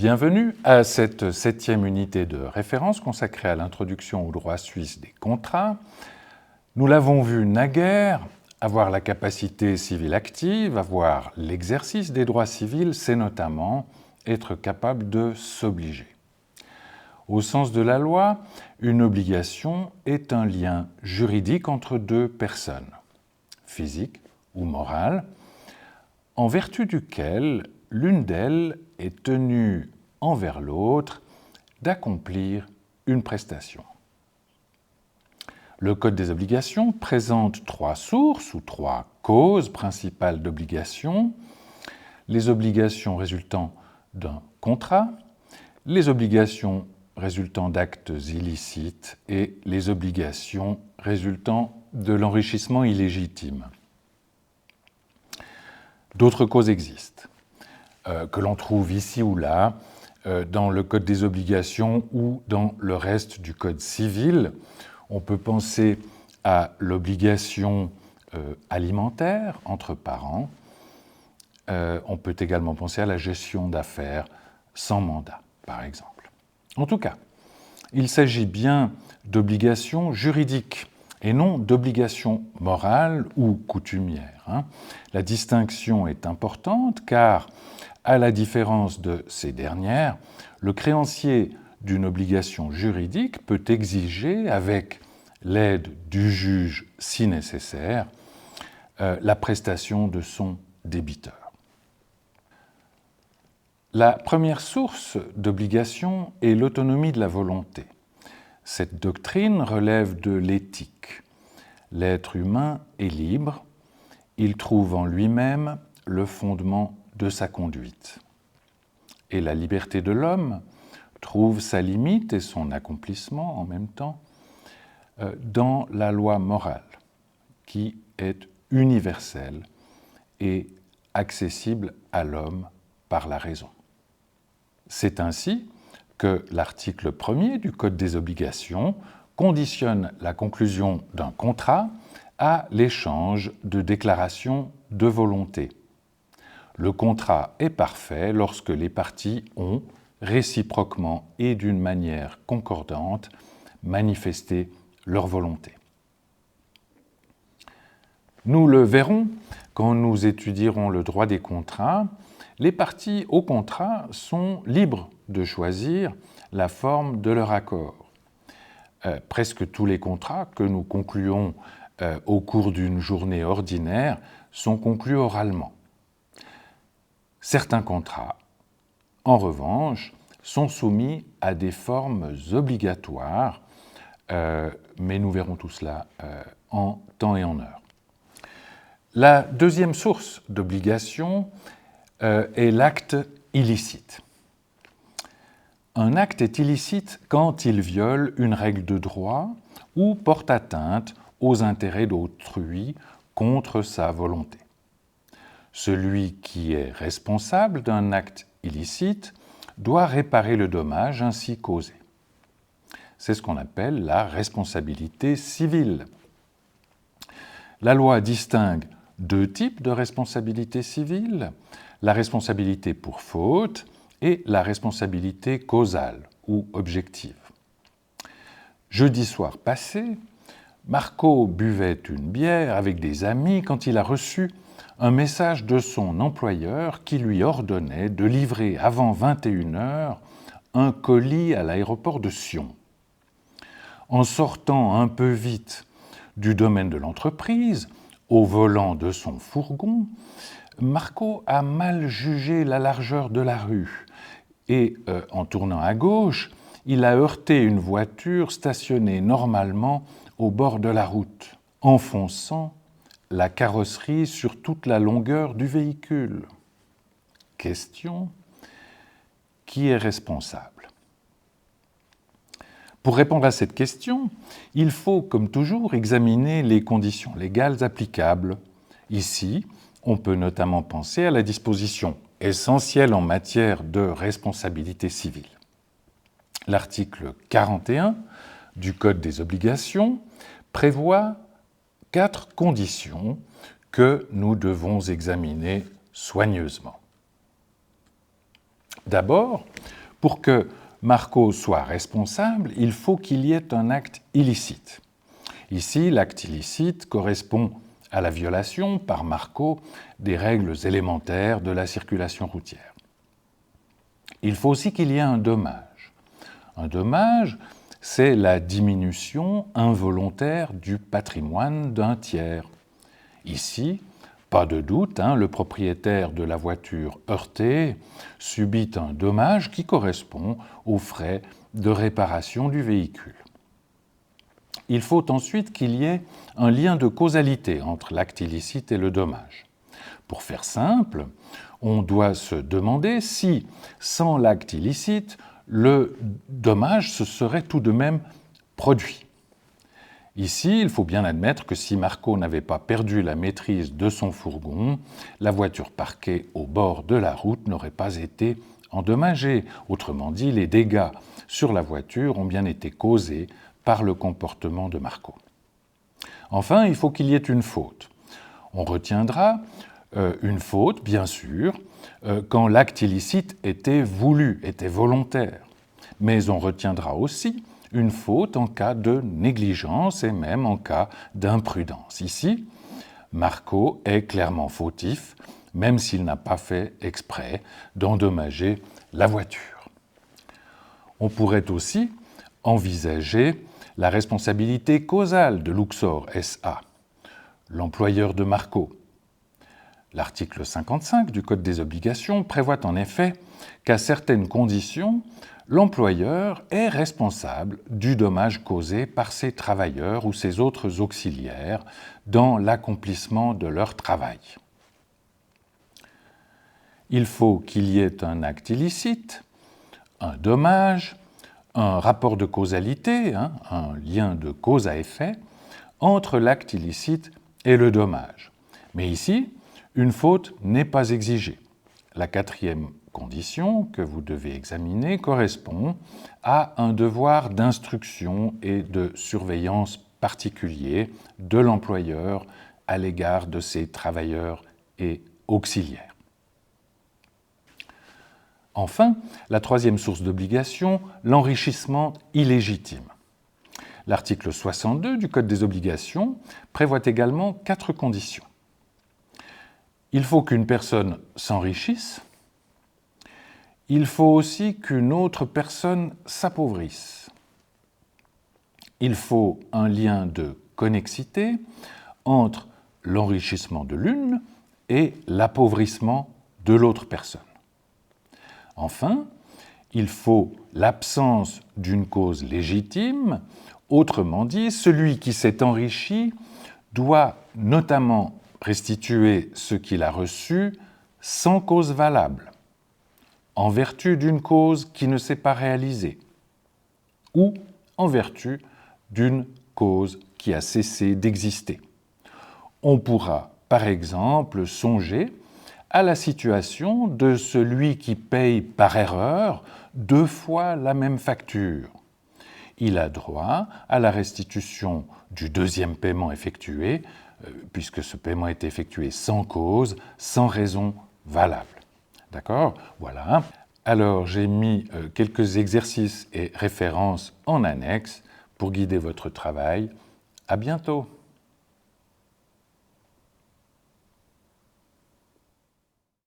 Bienvenue à cette 7e unité de référence consacrée à l'introduction au droit suisse des contrats. Nous l'avons vu naguère, avoir la capacité civile active, avoir l'exercice des droits civils, c'est notamment être capable de s'obliger. Au sens de la loi, une obligation est un lien juridique entre deux personnes, physiques ou morales, en vertu duquel l'une d'elles est tenue envers l'autre d'accomplir une prestation. Le Code des obligations présente 3 sources ou 3 causes principales d'obligation: les obligations résultant d'un contrat, les obligations résultant d'actes illicites et les obligations résultant de l'enrichissement illégitime. D'autres causes existent, que l'on trouve ici ou là dans le Code des obligations ou dans le reste du Code civil. On peut penser à l'obligation alimentaire entre parents. On peut également penser à la gestion d'affaires sans mandat, par exemple. En tout cas, il s'agit bien d'obligations juridiques et non d'obligations morales ou coutumières. La distinction est importante car, à la différence de ces dernières, le créancier d'une obligation juridique peut exiger, avec l'aide du juge si nécessaire, la prestation de son débiteur. La première source d'obligation est l'autonomie de la volonté. Cette doctrine relève de l'éthique. L'être humain est libre, il trouve en lui-même le fondement de sa conduite. Et la liberté de l'homme trouve sa limite et son accomplissement en même temps dans la loi morale, qui est universelle et accessible à l'homme par la raison. C'est ainsi que l'article 1er du Code des obligations conditionne la conclusion d'un contrat à l'échange de déclarations de volonté. Le contrat est parfait lorsque les parties ont, réciproquement et d'une manière concordante, manifesté leur volonté. Nous le verrons quand nous étudierons le droit des contrats. Les parties au contrat sont libres de choisir la forme de leur accord. Presque tous les contrats que nous concluons au cours d'une journée ordinaire sont conclus oralement. Certains contrats, en revanche, sont soumis à des formes obligatoires, mais nous verrons tout cela en temps et en heure. La deuxième source d'obligation est l'acte illicite. Un acte est illicite quand il viole une règle de droit ou porte atteinte aux intérêts d'autrui contre sa volonté. Celui qui est responsable d'un acte illicite doit réparer le dommage ainsi causé. C'est ce qu'on appelle la responsabilité civile. La loi distingue 2 types de responsabilité civile: la responsabilité pour faute et la responsabilité causale ou objective. Jeudi soir passé, Marco buvait une bière avec des amis quand il a reçu un message de son employeur qui lui ordonnait de livrer avant 21h un colis à l'aéroport de Sion. En sortant un peu vite du domaine de l'entreprise, au volant de son fourgon, Marco a mal jugé la largeur de la rue et, en tournant à gauche, il a heurté une voiture stationnée normalement au bord de la route, enfonçant la carrosserie sur toute la longueur du véhicule. Question: qui est responsable? Pour répondre à cette question, il faut, comme toujours, examiner les conditions légales applicables. Ici, on peut notamment penser à la disposition essentielle en matière de responsabilité civile. L'article 41 du Code des obligations prévoit 4 conditions que nous devons examiner soigneusement. D'abord, pour que Marco soit responsable, il faut qu'il y ait un acte illicite. Ici, l'acte illicite correspond à la violation par Marco des règles élémentaires de la circulation routière. Il faut aussi qu'il y ait un dommage. Un dommage, c'est la diminution involontaire du patrimoine d'un tiers. Ici, pas de doute, le propriétaire de la voiture heurtée subit un dommage qui correspond aux frais de réparation du véhicule. Il faut ensuite qu'il y ait un lien de causalité entre l'acte illicite et le dommage. Pour faire simple, on doit se demander si, sans l'acte illicite, le dommage se serait tout de même produit. Ici, il faut bien admettre que si Marco n'avait pas perdu la maîtrise de son fourgon, la voiture parquée au bord de la route n'aurait pas été endommagée. Autrement dit, les dégâts sur la voiture ont bien été causés par le comportement de Marco. Enfin, il faut qu'il y ait une faute. On retiendra une faute, bien sûr, quand l'acte illicite était voulu, était volontaire. Mais on retiendra aussi une faute en cas de négligence et même en cas d'imprudence. Ici, Marco est clairement fautif, même s'il n'a pas fait exprès d'endommager la voiture. On pourrait aussi envisager la responsabilité causale de Luxor SA, l'employeur de Marco. L'article 55 du Code des obligations prévoit en effet qu'à certaines conditions, l'employeur est responsable du dommage causé par ses travailleurs ou ses autres auxiliaires dans l'accomplissement de leur travail. Il faut qu'il y ait un acte illicite, un dommage, un rapport de causalité, un lien de cause à effet, entre l'acte illicite et le dommage. Mais ici, une faute n'est pas exigée. La quatrième condition que vous devez examiner correspond à un devoir d'instruction et de surveillance particulier de l'employeur à l'égard de ses travailleurs et auxiliaires. Enfin, la troisième source d'obligation, l'enrichissement illégitime. L'article 62 du Code des obligations prévoit également 4 conditions. Il faut qu'une personne s'enrichisse. Il faut aussi qu'une autre personne s'appauvrisse. Il faut un lien de connexité entre l'enrichissement de l'une et l'appauvrissement de l'autre personne. Enfin, il faut l'absence d'une cause légitime, autrement dit, celui qui s'est enrichi doit notamment restituer ce qu'il a reçu sans cause valable, en vertu d'une cause qui ne s'est pas réalisée, ou en vertu d'une cause qui a cessé d'exister. On pourra, par exemple, songer à la situation de celui qui paye par erreur 2 fois la même facture. Il a droit à la restitution du deuxième paiement effectué, puisque ce paiement est effectué sans cause, sans raison valable. D'accord ? Voilà. Alors, j'ai mis quelques exercices et références en annexe pour guider votre travail. À bientôt.